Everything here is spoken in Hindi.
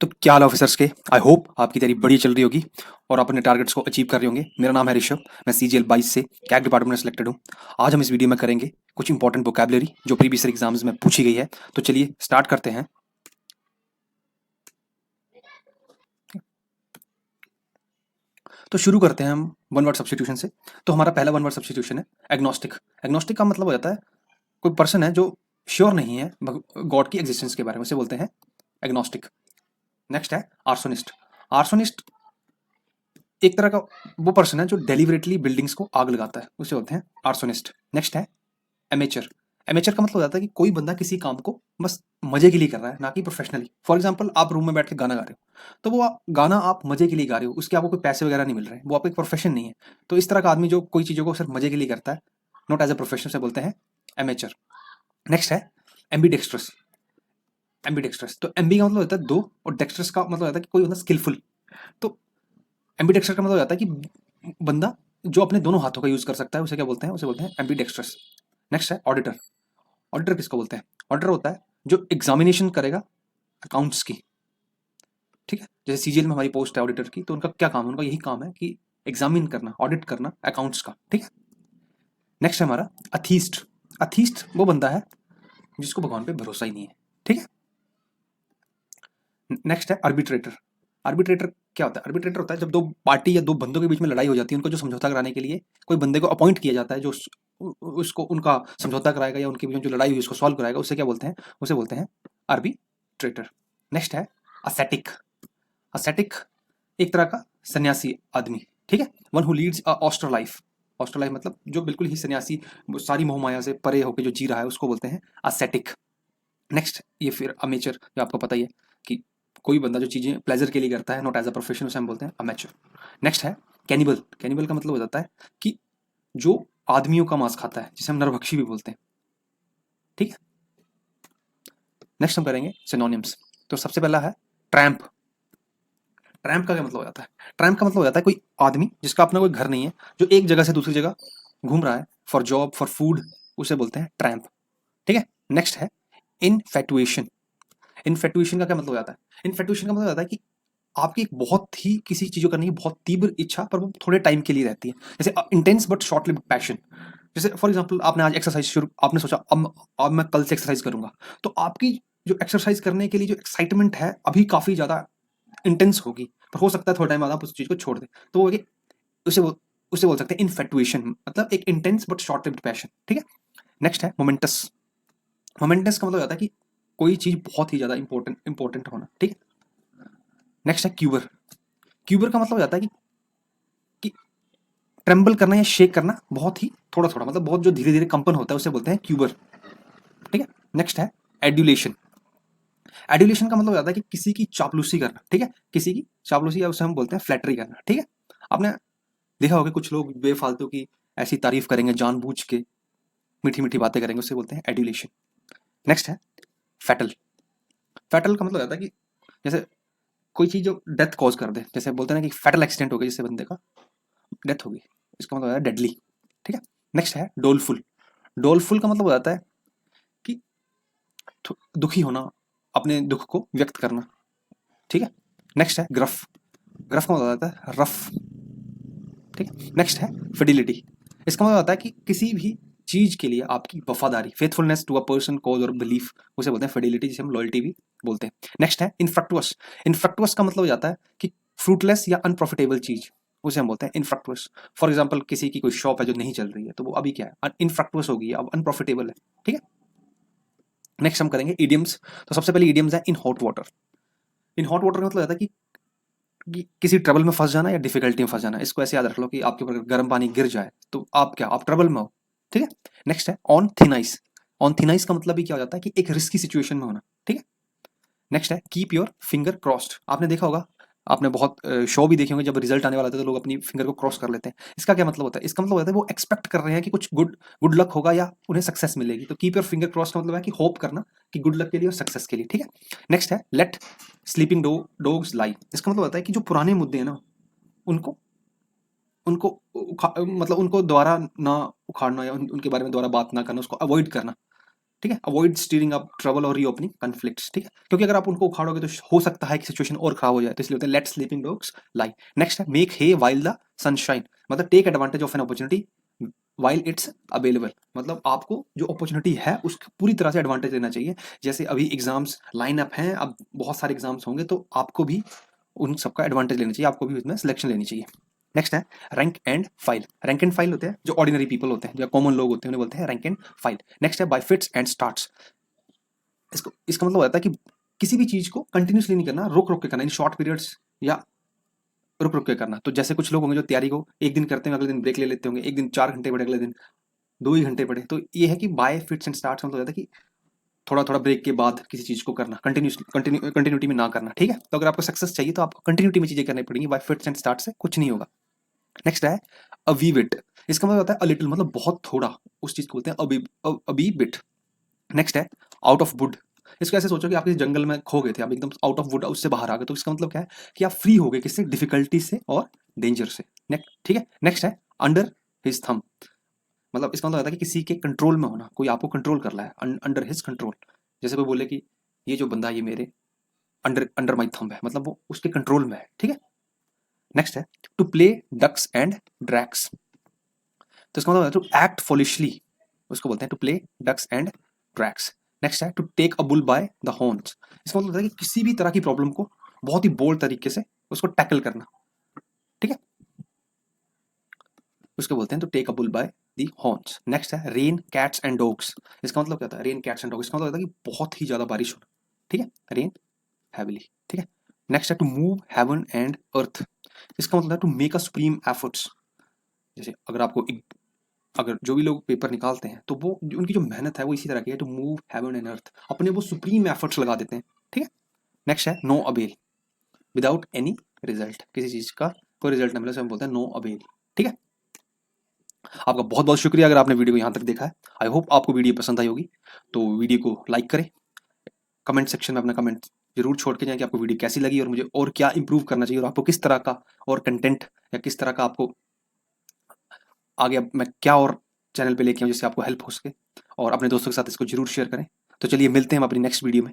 तो क्या हाल ऑफिसर्स के। आई होप आपकी तैयारी बढ़िया चल रही होगी और आप अपने टारगेट्स को अचीव कर रहे होंगे। मेरा नाम है ऋषभ, मैं CGL 22 से कैग डिपार्टमेंट में सिलेक्टेड हूँ। आज हम इस वीडियो में करेंगे कुछ इंपॉर्टेंट वोकैबुलरी जो प्रीवियस एग्जाम्स में पूछी गई है। तो चलिए स्टार्ट करते हैं। तो शुरू करते हैं हम वन वर्ड सब्स्टिट्यूशन से। तो हमारा पहला वन वर्ड सब्स्टिट्यूशन है एग्नोस्टिक। एग्नोस्टिक का मतलब हो जाता है कोई पर्सन है जो श्योर नहीं है गॉड की एग्जिस्टेंस के बारे में, उसे बोलते हैं एग्नोस्टिक। नेक्स्ट है आर्सोनिस्ट। आर्सोनिस्ट एक तरह का वो पर्सन है जो डेलिबरेटली बिल्डिंग्स को आग लगाता है, उसे बोलते हैं आर्सोनिस्ट। नेक्स्ट है एमेचर। एमेचर का मतलब हो जाता है कि कोई बंदा किसी काम को बस मजे के लिए कर रहा है, ना कि प्रोफेशनली। फॉर एग्जाम्पल आप रूम में बैठ के गाना गा रहे हो, तो वो गाना आप मजे के लिए गा रहे हो, उसके आपको कोई पैसे वगैरह नहीं मिल रहे, वो आपका एक प्रोफेशन नहीं है। तो इस तरह का आदमी जो कोई चीज़ों को सिर्फ मजे के लिए करता है, नॉट एज ए प्रोफेशन, से बोलते हैं एमेचर। नेक्स्ट है एम्बीडेक्स्ट्रस। एम्बीडेक्स्ट्रस तो एम्बी का मतलब होता है दो, और डेक्स्ट्रस का मतलब होता है कि कोई बंदा स्किलफुल। तो एम्बीडेक्स्ट्रस का मतलब होता है कि बंदा जो अपने दोनों हाथों का यूज कर सकता है, उसे क्या बोलते हैं? उसे बोलते हैं एम्बीडेक्स्ट्रस। नेक्स्ट है ऑडिटर। ऑडिटर किसको बोलते हैं? ऑडिटर होता है जो एग्जामिनेशन करेगा अकाउंट्स की। ठीक है, जैसे CGL में हमारी पोस्ट है ऑडिटर की, तो उनका क्या काम है? उनका यही काम है कि एग्जामिन करना, ऑडिट करना अकाउंट्स का। ठीक है। नेक्स्ट है हमारा अथीस्ट। अथीस्ट वो बंदा है जिसको भगवान पे भरोसा ही नहीं है। ठीक है। नेक्स्ट है आर्बिट्रेटर। आर्बिट्रेटर क्या होता है? आर्बिट्रेटर होता है जब दो पार्टी या दो बंदों के बीच में लड़ाई हो जाती है, उनको जो समझौता कराने के लिए कोई बंदे को अपॉइंट किया जाता है, जो उसको उनका समझौता कराएगा या उनके बीच में जो लड़ाई हुई उसको सॉल्व कराएगा, उसे क्या बोलते हैं? उसे बोलते हैं आर्बिट्रेटर। नेक्स्ट है असेटिक। असेटिक एक तरह का सन्यासी आदमी। ठीक है, one who leads a austere life. Austere life मतलब जो बिल्कुल ही सन्यासी, सारी मोह माया से परे होकर जो जी रहा है, उसको बोलते हैं असेटिक। नेक्स्ट ये फिर अमेचर, जो आपको पता ही है कि कोई बंदा जो चीज़ें प्लेजर के लिए करता है, नॉट एज अ प्रोफेशन, उसे हम बोलते हैं अमेचर। नेक्स्ट है कैनिबल। कैनिबल का मतलब हो जाता है कि जो आदमियों का मांस खाता है, जिसे हम नरभक्षी भी बोलते हैं। ठीक है। नेक्स्ट हम करेंगे सिनोनिम्स। तो सबसे पहला है ट्रैम्प। ट्रैम्प का क्या मतलब हो जाता है? ट्रैम्प का मतलब हो जाता है कोई आदमी जिसका अपना कोई घर नहीं है, जो एक जगह से दूसरी जगह घूम रहा है फॉर जॉब, फॉर फूड, उसे बोलते हैं ट्रैम्प। ठीक है। नेक्स्ट है इनफैटुएशन। इनफैटुएशन का क्या मतलब हो जाता है? इनफैटुएशन का मतलब होता है कि आपकी एक बहुत ही किसी चीज़ को करने की बहुत तीव्र इच्छा, पर वो थोड़े टाइम के लिए रहती है। जैसे intense but short lived passion. जैसे फॉर एग्जांपल आपने आज एक्सरसाइज शुरू, आपने सोचा अब मैं कल से एक्सरसाइज करूंगा, तो आपकी जो एक्सरसाइज करने के लिए जो एक्साइटमेंट है अभी काफ़ी ज़्यादा इंटेंस होगी, पर हो सकता है थोड़ा टाइम बाद आप उस चीज़ को छोड़ दें। तो वो उसे वो उसे बोल सकते हैं इनफैटुएशन, मतलब एक intense but short lived passion. ठीक है। नेक्स्ट है मोमेंटस। मोमेंटस का मतलब होता है कि कोई चीज़ बहुत ही ज़्यादा इंपॉर्टेंट होना। ठीक है। नेक्स्ट है क्यूबर। क्यूबर का मतलब हो जाता है कि ट्रेम्बल करना या शेक करना बहुत ही थोड़ा थोड़ा, मतलब बहुत जो धीरे धीरे कंपन होता है, उसे बोलते हैं क्यूबर। ठीक है। नेक्स्ट है एड्यूलेशन। एड्यूलेशन का मतलब हो जाता है कि किसी की चापलूसी करना। ठीक है, किसी की चापलूसी, या उसे हम बोलते हैं फ्लैटरी करना। ठीक है। आपने देखा होगा कुछ लोग बेफालतू की ऐसी तारीफ करेंगे, जानबूझ के मीठी मीठी बातें करेंगे, उसे बोलते हैं एड्यूलेशन। नेक्स्ट है फैटल। फैटल का मतलब हो जाता है कि जैसे कोई चीज जो डेथ कॉज कर दे, जैसे बोलते हैं ना कि फैटल एक्सीडेंट हो गया, जिससे बंदे का डेथ हो गई, इसका मतलब है डेडली। ठीक है। नेक्स्ट है डोलफुल। डोलफुल का मतलब हो जाता है कि दुखी होना, अपने दुख को व्यक्त करना। ठीक है। नेक्स्ट है ग्रफ। ग्रफ का मतलब होता है रफ। ठीक है। नेक्स्ट है फिडिलिटी। इसका मतलब होता है कि किसी भी चीज के लिए आपकी वफादारी, faithfulness to a person, cause और बिलीफ, उसे बोलते हैं फिडिलिटी, जिसे हम लॉयल्टी भी बोलते हैं। नेक्स्ट है इनफ्रक्टुअस। इनफ्रक्टुअस का मतलब हो जाता है कि फ्रूटलेस या अनप्रॉफिटेबल चीज, उसे हम बोलते हैं इनफ्रक्टुअस। फॉर एग्जाम्पल किसी की कोई शॉप है जो नहीं चल रही है, तो वो अभी क्या है? इनफ्रक्टुअस होगी, अब अनप्रॉफिटेबल है। ठीक है। नेक्स्ट हम करेंगे इडियम्स। तो सबसे पहले इडियम्स है in hot water. In hot water का मतलब होता है कि किसी ट्रबल में फंस जाना या डिफिकल्टी में फंस जाना। इसको ऐसे याद रख लो कि आपके ऊपर गर्म पानी गिर जाए तो आप क्या, आप ट्रबल में हो। ठीक है। नेक्स्ट है on thin ice. On thin ice का मतलब भी क्या हो जाता है कि एक रिस्की सिचुएशन में होना। ठीक है। नेक्स्ट है कीप योर फिंगर क्रॉस्ड। आपने देखा होगा, आपने बहुत शो भी देखे होंगे, जब रिजल्ट आने वाला था तो लोग अपनी फिंगर को क्रॉस कर लेते हैं। इसका क्या मतलब होता है? इसका मतलब होता है वो एक्सपेक्ट कर रहे हैं कि कुछ गुड गुड लक होगा या उन्हें सक्सेस मिलेगी। तो कीप योर फिंगर क्रॉस का मतलब है कि होप करना कि गुड लक के लिए और सक्सेस के लिए। ठीक है। नेक्स्ट है लेट स्लीपिंग डॉग्स लाई। इसका मतलब होता है कि जो पुराने मुद्दे हैं ना, उनको उनको मतलब उनको दोबारा ना उखाड़ना, या उनके बारे में दोबारा बात ना करना, उसको अवॉइड करना। ठीक है, अवॉइड स्टीरिंग अप ट्रबल और रीओपनिंग कन्फ्लिक्ट्स, ठीक है, क्योंकि अगर आप उनको उखाड़ोगे तो हो सकता है कि सिचुएशन और खराब हो जाए, तो इसलिए होता है let sleeping dogs lie. Next है make hay while the sunshine, मतलब take advantage of an opportunity while it's available, मतलब आपको जो अपॉर्चुनिटी है उसकी पूरी तरह से एडवांटेज लेना चाहिए। जैसे अभी एग्जाम्स लाइन अप हैं, अब बहुत सारे एग्जाम्स होंगे, तो आपको भी उन सबका एडवांटेज लेना चाहिए, आपको भी उसमें सिलेक्शन लेनी चाहिए। नेक्स्ट है rank and file. Rank and file होते हैं जो ऑर्डिनरी पीपल होते हैं, जो कॉमन लोग होते हैं, उन्हें बोलते हैं रैंक एंड फाइल। नेक्स्ट है बाय फिट्स एंड स्टार्ट्स। इसको इसका मतलब होता है कि किसी भी चीज को कंटिन्यूसली नहीं करना, रुक रुक के करना, इन शॉर्ट पीरियड्स या रुक रुक के करना। तो जैसे कुछ लोग होंगे जो तैयारी को एक दिन करते हैं, अगले दिन ब्रेक ले लेते होंगे, एक दिन 4 घंटे पढ़े, अगले दिन 2 ही घंटे पढ़े। तो ये है कि बाय फिट्स एंड स्टार्ट्स मतलब होता है कि थोड़ा थोड़ा ब्रेक के बाद किसी चीज को करना, कंटिन्यूटी में ना करना, ठीक है। तो अगर आपको सक्सेस चाहिए तो आपको कंटिन्यूटी में चीजें करनी पड़ेंगी, बाय फिट्स एंड स्टार्ट से कुछ नहीं होगा। नेक्स्ट है अ वी बिट। इसका मतलब होता है अ लिटिल, मतलब बहुत थोड़ा, उस चीज को बोलते हैं अ बी बिट। नेक्स्ट है आउट ऑफ वुड। इसको ऐसे सोचो कि आप किसी जंगल में खो गए थे, आप एकदम आउट ऑफ वुड उससे बाहर आ गए, तो इसका मतलब क्या है कि आप फ्री हो गए किससे, डिफिकल्टी से और डेंजर से। नेक्स्ट, ठीक है। नेक्स्ट है अंडर हिज थंब, मतलब इसका मतलब होता है कि किसी के कंट्रोल में होना, कोई आपको कंट्रोल कर रहा है, अंडर हिज कंट्रोल। जैसे कोई बोले कि ये जो बंदा ये मेरे अंडर अंडर माई थंब है, मतलब वो उसके कंट्रोल में है, ठीक है। नेक्स्ट है to play ducks and drakes. तो इसका मतलब टू एक्ट फॉलिशली, उसको बोलते हैं to play ducks and drakes. Next है to take a bull by the horns. इसका मतलब होता है कि किसी भी तरह की प्रॉब्लम को बहुत ही बोल्ड तरीके से उसको टैकल करना, ठीक है, उसको बोलते हैं to take a bull by the horns. Next है रेन कैट्स एंड डॉग्स। इसका मतलब क्या होता है रेन कैट्स एंड डॉग्स, इसका मतलब होता है कि बहुत ही ज्यादा बारिश होना, ठीक है, रेन हैविली, ठीक है। नेक्स्ट है to move heaven and earth. इसका मतलब है to make a supreme efforts. जैसे अगर आपको अगर जो भी लोग पेपर निकालते हैं तो वो उनकी जो मेहनत है वो इसी तरह की है, to move heaven and earth, अपने वो सुप्रीम एफर्ट्स लगा देते हैं, ठीक है। नेक्स्ट है no avail, without any result, किसी चीज का कोई रिजल्ट नहीं मिला, हम बोलते हैं नो अवेल, ठीक है। आपका बहुत बहुत शुक्रिया अगर आपने वीडियो को यहाँ तक देखा है। आई होप आपको वीडियो पसंद आई होगी, तो वीडियो को लाइक करें, कमेंट सेक्शन में अपना कमेंट जरूर छोड़ के जाएं कि आपको वीडियो कैसी लगी और मुझे और क्या इंप्रूव करना चाहिए, और आपको किस तरह का और कंटेंट या किस तरह का आपको आगे मैं क्या और चैनल पे लेके आऊँ जिससे आपको हेल्प हो सके, और अपने दोस्तों के साथ इसको जरूर शेयर करें। तो चलिए मिलते हैं हम अपनी नेक्स्ट वीडियो में।